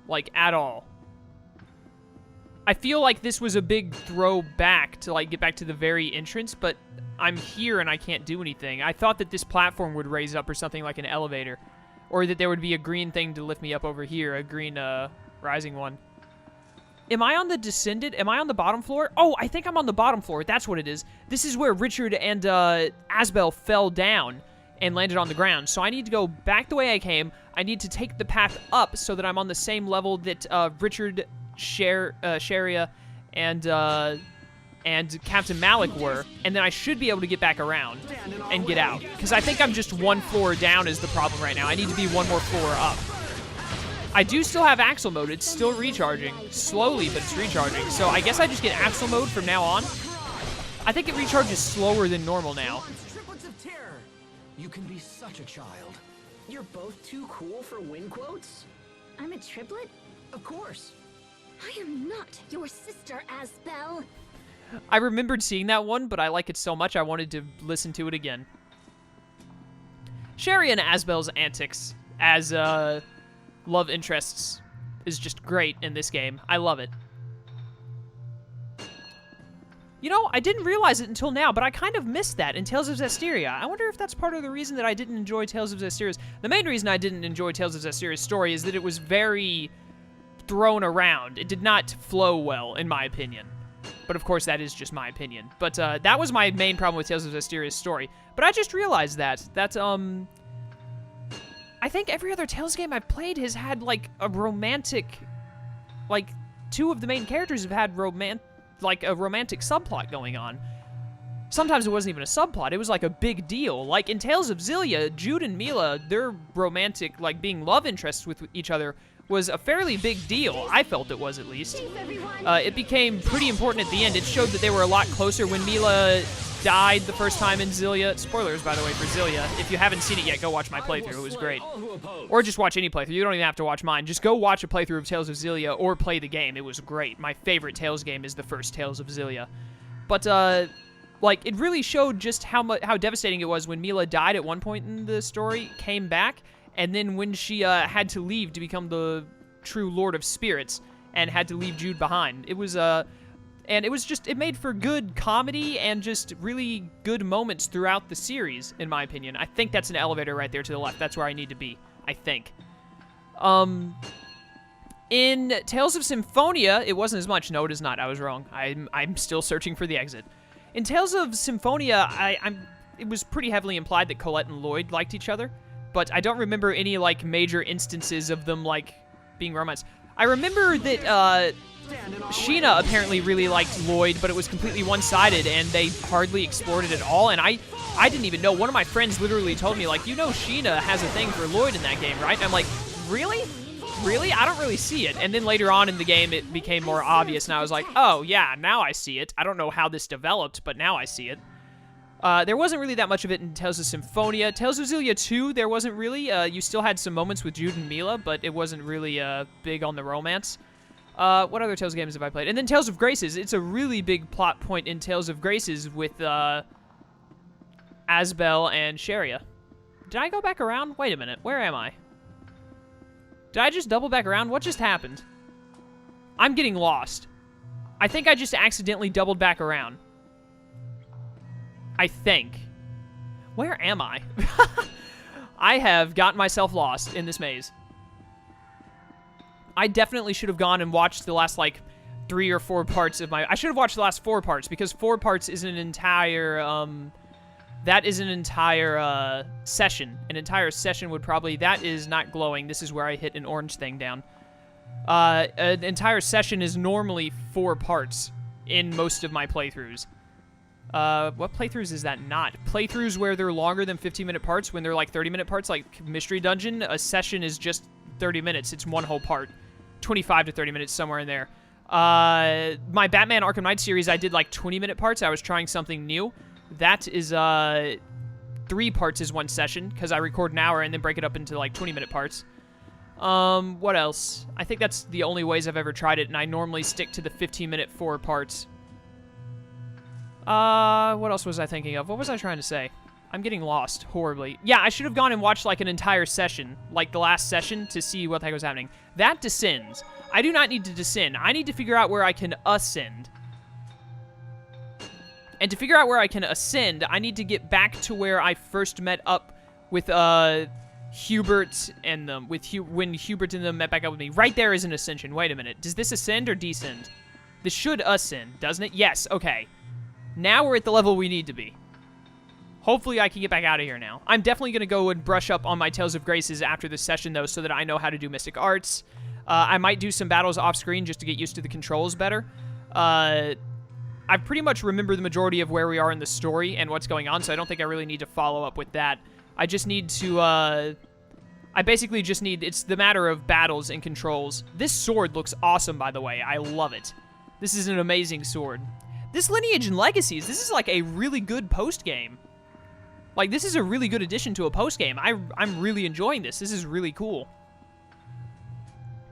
like, at all. I feel like this was a big throwback to, like, get back to the very entrance, but I'm here and I can't do anything. I thought that this platform would raise up or something like an elevator, or that there would be a green thing to lift me up over here, a green, rising one. Am I on the descended? Am I on the bottom floor? Oh, I think I'm on the bottom floor. That's what it is. This is where Richard and Asbel fell down and landed on the ground. So I need to go back the way I came. I need to take the path up so that I'm on the same level that Richard, Cheria, and Captain Malik were. And then I should be able to get back around and get out. Because I think I'm just one floor down is the problem right now. I need to be one more floor up. I do still have Axle mode. It's still recharging. Slowly, but it's recharging. So I guess I just get Axle mode from now on. I think it recharges slower than normal now. Triplets of terror. You can be such a child. You're both too cool for win quotes? I'm a triplet? Of course. I am not your sister, Asbel. I remembered seeing that one, but I like it so much I wanted to listen to it again. Cheria and Asbel's antics as, love interests is just great in this game. I love it. You know, I didn't realize it until now, but I kind of missed that in Tales of Zestiria. I wonder if that's part of the reason that I didn't enjoy Tales of Zestiria's... The main reason I didn't enjoy Tales of Zestiria's story is that it was very thrown around. It did not flow well, in my opinion. But of course, that is just my opinion. But that was my main problem with Tales of Zestiria's story. But I just realized that. I think every other Tales game I've played has had, like, a romantic... Like, two of the main characters have had a romantic subplot going on. Sometimes it wasn't even a subplot. It was, like, a big deal. Like, in Tales of Xillia, Jude and Mila, their romantic, like, being love interests with each other was a fairly big deal. I felt it was, at least. It became pretty important at the end. It showed that they were a lot closer when Mila died the first time in Xillia. Spoilers, by the way, for Xillia. If you haven't seen it yet, go watch my playthrough. It was great. Or just watch any playthrough. You don't even have to watch mine. Just go watch a playthrough of Tales of Xillia or play the game. It was great. My favorite Tales game is the first Tales of Xillia. But, like, it really showed just how devastating it was when Mila died at one point in the story, came back, and then when she had to leave to become the true Lord of Spirits and had to leave Jude behind. It was, and it was just, it made for good comedy and just really good moments throughout the series, in my opinion. I think that's an elevator right there to the left. That's where I need to be, I think. In Tales of Symphonia, it wasn't as much. No, it is not. I was wrong. I'm still searching for the exit. In Tales of Symphonia, it was pretty heavily implied that Colette and Lloyd liked each other, but I don't remember any, like, major instances of them, like, being romance. I remember that, Sheena apparently really liked Lloyd, but it was completely one-sided, and they hardly explored it at all, and I didn't even know. One of my friends literally told me, like, you know Sheena has a thing for Lloyd in that game, right? And I'm like, really? Really? I don't really see it. And then later on in the game, it became more obvious, and I was like, oh, yeah, now I see it. I don't know how this developed, but now I see it. There wasn't really that much of it in Tales of Symphonia. Tales of Xillia 2, there wasn't really. You still had some moments with Jude and Mila, but it wasn't really big on the romance. What other Tales games have I played? And then Tales of Graces. It's a really big plot point in Tales of Graces with Asbel and Cheria. Did I go back around? Wait a minute. Where am I? Did I just double back around? What just happened? I'm getting lost. I think I just accidentally doubled back around. I think. Where am I? I have gotten myself lost in this maze. I definitely should have gone and watched the last, like, 3 or 4 parts of my... I should have watched the last 4 parts, because 4 parts is an entire, that is an entire, session. An entire session would probably... That is not glowing. This is where I hit an orange thing down. An entire session is normally 4 parts in most of my playthroughs. What playthroughs is that not? Playthroughs where they're longer than 15-minute parts, when they're like 30-minute parts, like Mystery Dungeon, a session is just 30 minutes. It's one whole part. 25 to 30 minutes, somewhere in there. My Batman Arkham Knight series, I did like 20-minute parts. I was trying something new. That is, 3 parts is 1 session, because I record an hour and then break it up into like 20-minute parts. What else? I think that's the only ways I've ever tried it, and I normally stick to the 15-minute 4 parts. What else was I thinking of? What was I trying to say? I'm getting lost horribly. Yeah, I should have gone and watched like an entire session, like the last session, to see what the heck was happening. That descends. I do not need to descend. I need to figure out where I can ascend. And to figure out where I can ascend, I need to get back to where I first met up with Hubert and them. When Hubert and them met back up with me. Right there is an ascension. Wait a minute. Does this ascend or descend? This should ascend, doesn't it? Yes. Okay. Now we're at the level we need to be. Hopefully I can get back out of here now. I'm definitely going to go and brush up on my Tales of Graces after this session, though, so that I know how to do Mystic Arts. I might do some battles off-screen just to get used to the controls better. I pretty much remember the majority of where we are in the story and what's going on, so I don't think I really need to follow up with that. I just need to, I basically just need, it's the matter of battles and controls. This sword looks awesome, by the way. I love it. This is an amazing sword. This Lineage and Legacies, this is like a really good post-game. Like, this is a really good addition to a post-game. I'm really enjoying this. This is really cool.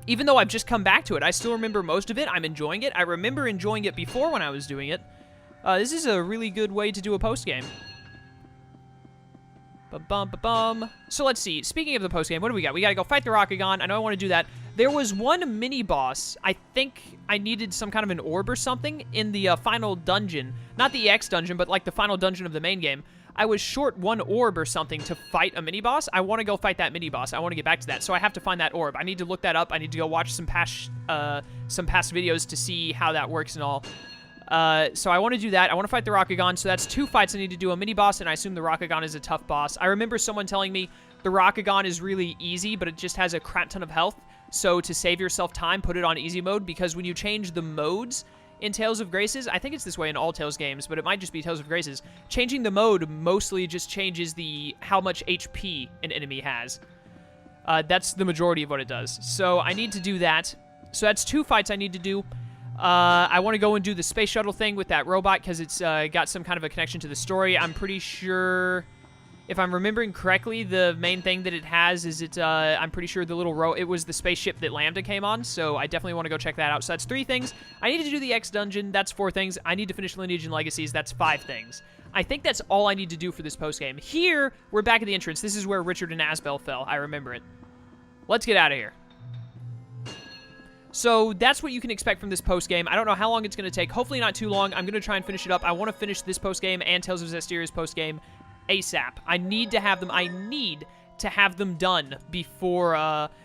Even though I've just come back to it, I still remember most of it. I'm enjoying it. I remember enjoying it before when I was doing it. This is a really good way to do a post-game. Ba-bum-ba-bum. So let's see. Speaking of the post-game, what do we got? We gotta go fight the Rockagon. I know I want to do that. There was one mini-boss. I think I needed some kind of an orb or something in the final dungeon. Not the EX dungeon, but like the final dungeon of the main game. I was short one orb or something to fight a mini-boss. I want to go fight that mini-boss. I want to get back to that, so I have to find that orb. I need to look that up. I need to go watch some past videos to see how that works and all. So I want to do that. I want to fight the Rockagon, so that's 2 fights I need to do. A mini-boss, and I assume the Rockagon is a tough boss. I remember someone telling me the Rockagon is really easy, but it just has a crap ton of health. So to save yourself time, put it on easy mode, because when you change the modes in Tales of Graces, I think it's this way in all Tales games, but it might just be Tales of Graces, changing the mode mostly just changes how much HP an enemy has. That's the majority of what it does. So I need to do that. So that's 2 fights I need to do. I want to go and do the space shuttle thing with that robot, because it's got some kind of a connection to the story. I'm pretty sure, if I'm remembering correctly, the main thing that it has is I'm pretty sure the little it was the spaceship that Lambda came on, so I definitely want to go check that out. So that's 3 things. I need to do the X dungeon. That's 4 things. I need to finish Lineage and Legacies. That's 5 things. I think that's all I need to do for this postgame. Here, we're back at the entrance. This is where Richard and Asbel fell. I remember it. Let's get out of here. So that's what you can expect from this postgame. I don't know how long it's going to take. Hopefully not too long. I'm going to try and finish it up. I want to finish this postgame and Tales of Zestiria's postgame ASAP. I need to have them done before,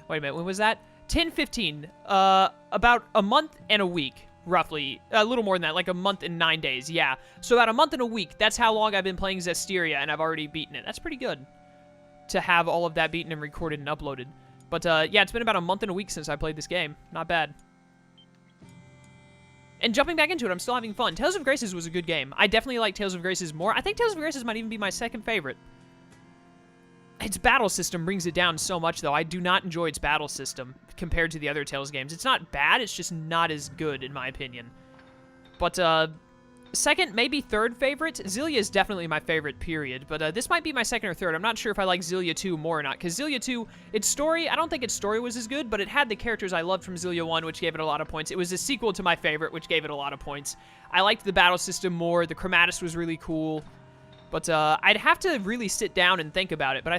wait a minute, when was that? 10/15, about a month and a week, roughly. A little more than that, like a month and 9 days, yeah. So about a month and a week, that's how long I've been playing Zestiria, and I've already beaten it. That's pretty good to have all of that beaten and recorded and uploaded. But, yeah, it's been about a month and a week since I played this game. Not bad. And jumping back into it, I'm still having fun. Tales of Graces was a good game. I definitely like Tales of Graces more. I think Tales of Graces might even be my second favorite. Its battle system brings it down so much, though. I do not enjoy its battle system compared to the other Tales games. It's not bad, it's just not as good, in my opinion. But, second, maybe third favorite. Xillia is definitely my favorite, period. But this might be my second or third. I'm not sure if I like Xillia 2 more or not. Because Xillia 2, its story, I don't think its story was as good, but it had the characters I loved from Xillia 1, which gave it a lot of points. It was a sequel to my favorite, which gave it a lot of points. I liked the battle system more. The chromatis was really cool. But I'd have to really sit down and think about it. But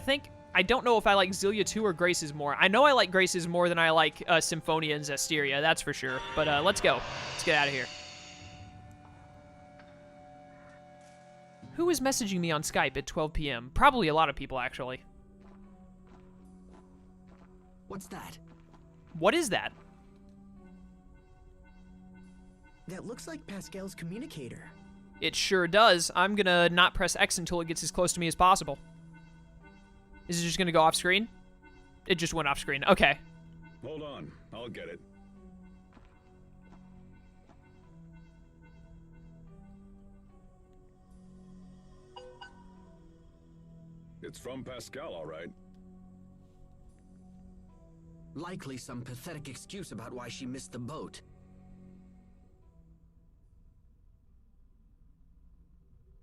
I don't know if I like Xillia 2 or Graces more. I know I like Graces more than I like Symphonia and Zestiria, that's for sure. But let's go. Let's get out of here. Who is messaging me on Skype at 12 p.m.? Probably a lot of people, actually. What's that? What is that? That looks like Pascal's communicator. It sure does. I'm gonna not press X until it gets as close to me as possible. Is it just gonna go off screen? It just went off screen. Okay. Hold on. I'll get it. It's from Pascal, all right. Likely some pathetic excuse about why she missed the boat.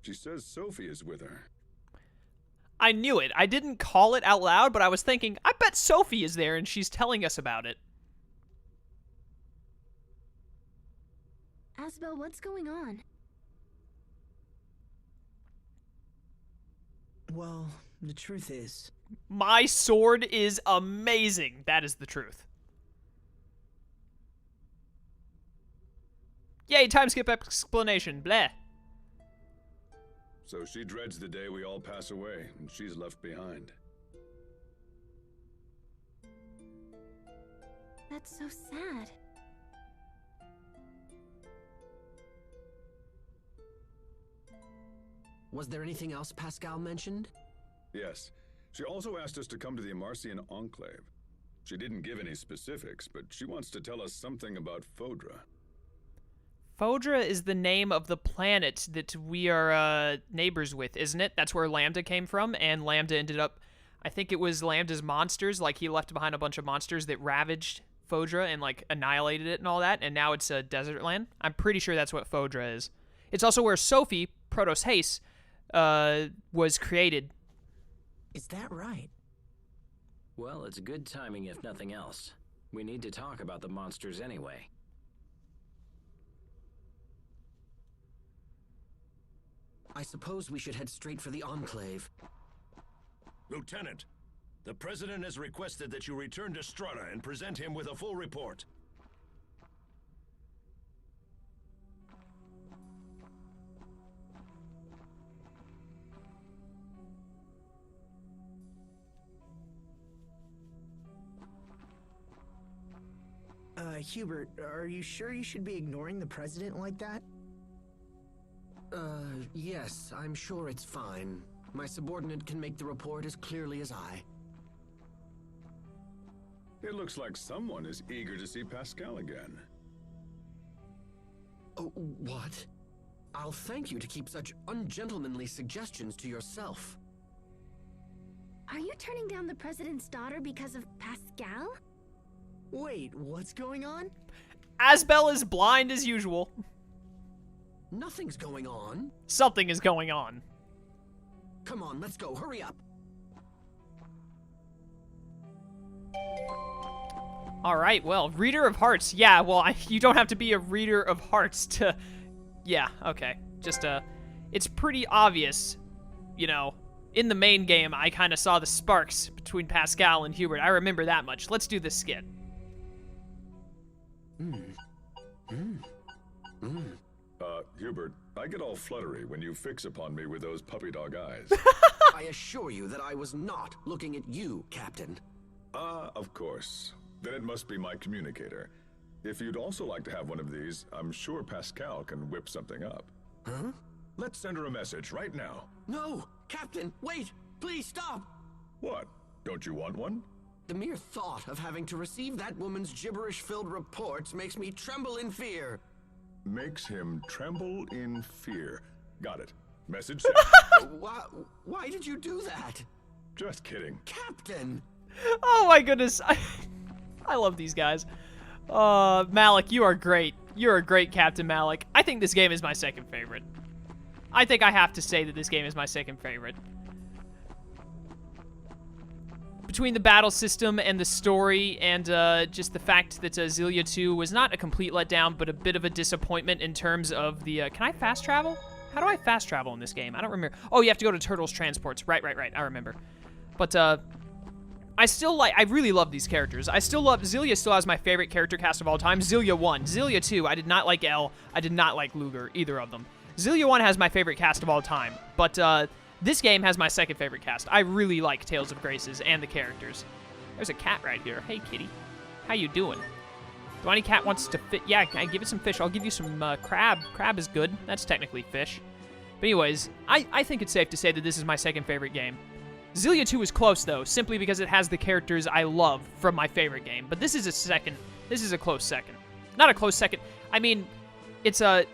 She says Sophie is with her. I knew it. I didn't call it out loud, but I was thinking, I bet Sophie is there and she's telling us about it. Asbel, what's going on? Well, the truth is... My sword is amazing. That is the truth. Yay, time skip explanation. Bleh. So she dreads the day we all pass away, and she's left behind. That's so sad. Was there anything else Pascal mentioned? Yes. She also asked us to come to the Amarcian Enclave. She didn't give any specifics, but she wants to tell us something about Fodra. Fodra is the name of the planet that we are neighbors with, isn't it? That's where Lambda came from, and Lambda ended up... I think it was Lambda's monsters, like he left behind a bunch of monsters that ravaged Fodra and like annihilated it and all that, and now it's a desert land. I'm pretty sure that's what Fodra is. It's also where Sophie, Protos Haste, was created. Is that right? Well, it's good timing if nothing else. We need to talk about the monsters anyway. I suppose we should head straight for the Enclave. Lieutenant, the President has requested that you return to Strata and present him with a full report. Hubert, are you sure you should be ignoring the President like that? Yes, I'm sure it's fine. My subordinate can make the report as clearly as I. It looks like someone is eager to see Pascal again. Oh, what? I'll thank you to keep such ungentlemanly suggestions to yourself. Are you turning down the President's daughter because of Pascal? Wait, what's going on? Asbel is blind as usual. Nothing's going on. Something is going on. Come on, let's go. Hurry up. All right, well, Reader of Hearts. Yeah, well, you don't have to be a Reader of Hearts to... Yeah, okay. Just, it's pretty obvious, you know. In the main game, I kind of saw the sparks between Pascal and Hubert. I remember that much. Let's do this skit. Hubert, I get all fluttery when you fix upon me with those puppy dog eyes. I assure you that I was not looking at you, Captain. Of course. Then it must be my communicator. If you'd also like to have one of these, I'm sure Pascal can whip something up. Huh? Let's send her a message right now. No! Captain, wait! Please stop! What? Don't you want one? The mere thought of having to receive that woman's gibberish-filled reports makes me tremble in fear. Makes him tremble in fear. Got it. Message sent. Why did you do that? Just kidding. Captain! Oh my goodness. I love these guys. Malik, you are great. You're a great Captain Malik. I think this game is my second favorite. I think I have to say that this game is my second favorite. Between the battle system and the story and just the fact that Xillia 2 was not a complete letdown, but a bit of a disappointment in terms of the... Can I fast travel? How do I fast travel in this game? I don't remember. Oh, you have to go to Turtles Transports. Right. I remember. But I still like... I really love these characters. I still love... Xillia still has my favorite character cast of all time. Xillia 1. Xillia 2, I did not like Elle. I did not like Luger, either of them. Xillia 1 has my favorite cast of all time. But this game has my second favorite cast. I really like Tales of Graces and the characters. There's a cat right here. Hey, kitty. How you doing? Do any cat wants to fit? Yeah, can I give it some fish? I'll give you some crab. Crab is good. That's technically fish. But anyways, I think it's safe to say that this is my second favorite game. Xillia 2 is close, though, simply because it has the characters I love from my favorite game. But this is a second. This is a close second. Not a close second. I mean, it's a...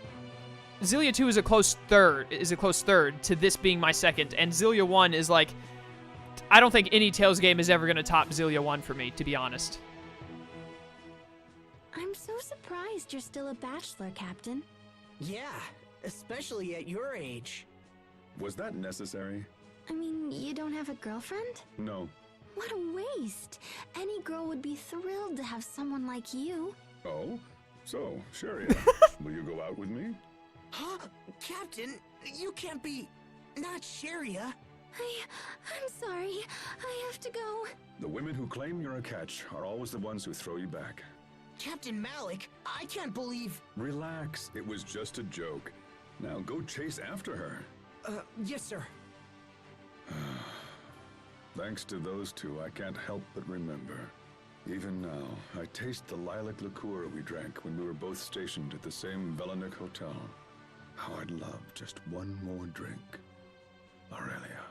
Xillia 2 is a close third to this being my second, and Xillia 1 is like... I don't think any Tales game is ever going to top Xillia 1 for me, to be honest. I'm so surprised you're still a bachelor, Captain. Yeah, especially at your age. Was that necessary? I mean, you don't have a girlfriend? No. What a waste. Any girl would be thrilled to have someone like you. Oh? So, Cheria, will you go out with me? Huh? Captain, you can't be... not Cheria. I'm sorry. I have to go. The women who claim you're a catch are always the ones who throw you back. Captain Malik, I can't believe... Relax, it was just a joke. Now go chase after her. Yes, sir. Thanks to those two, I can't help but remember. Even now, I taste the lilac liqueur we drank when we were both stationed at the same Velanik hotel. How I'd love just one more drink. Aurelia.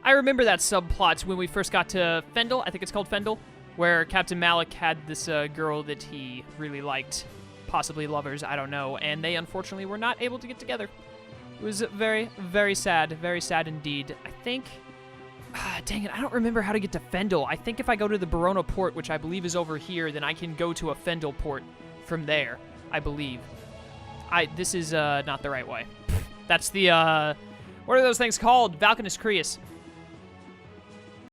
I remember that subplot when we first got to Fendel, I think it's called Fendel, where Captain Malik had this girl that he really liked, possibly lovers, I don't know, and they unfortunately were not able to get together. It was very, very sad indeed. I think, dang it, I don't remember how to get to Fendel. I think if I go to the Barona port, which I believe is over here, then I can go to a Fendel port from there, I believe. This is not the right way. That's the, what are those things called? Valkanus Creus.